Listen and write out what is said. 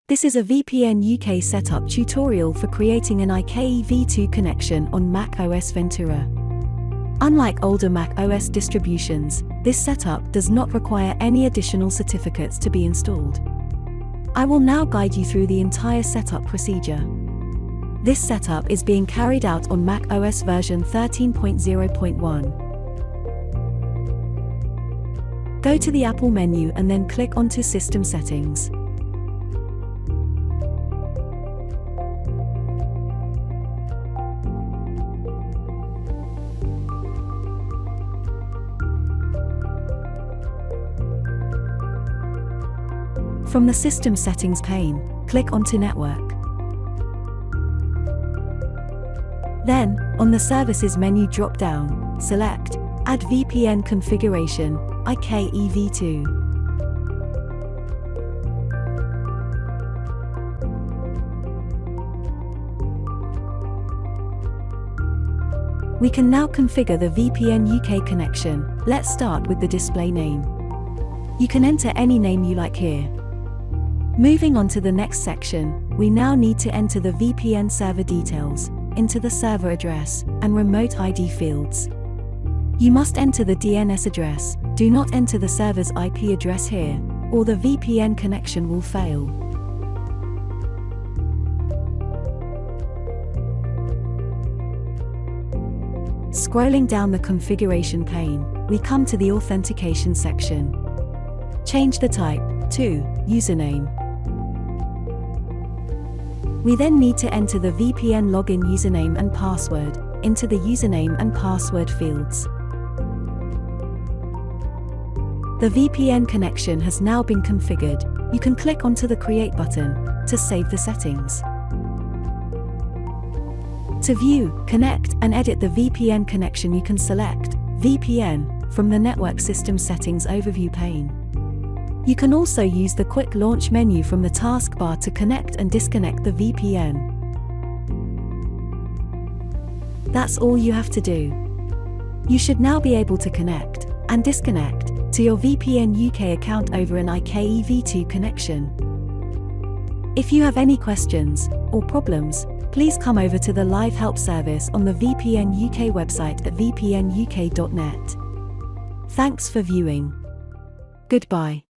This is a VPNUK setup tutorial for creating an IKEv2 connection on macOS Ventura. Unlike older macOS distributions, this setup does not require any additional certificates to be installed. I will now guide you through the entire setup procedure. This setup is being carried out on macOS version 13.0.1. Go to the Apple menu and then click onto System Settings. From the System Settings pane, click onto Network. Then, on the Services menu drop-down, select Add VPN Configuration, IKEv2. We can now configure the VPNUK connection. Let's start with the display name. You can enter any name you like here. Moving on to the next section, we now need to enter the VPN server details into the server address and remote ID fields. You must enter the DNS address, do not enter the server's IP address here, or the VPN connection will fail. Scrolling down the configuration pane, we come to the authentication section. Change the type to username. We then need to enter the VPN login username and password into the username and password fields. The VPN connection has now been configured. You can click onto the Create button to save the settings. To view, connect, and edit the VPN connection, you can select VPN from the Network System Settings overview pane. You can also use the Quick Launch menu from the taskbar to connect and disconnect the VPN. That's all you have to do. You should now be able to connect and disconnect to your VPNUK account over an IKEv2 connection. If you have any questions or problems, please come over to the live help service on the VPNUK website at vpnuk.net. Thanks for viewing. Goodbye.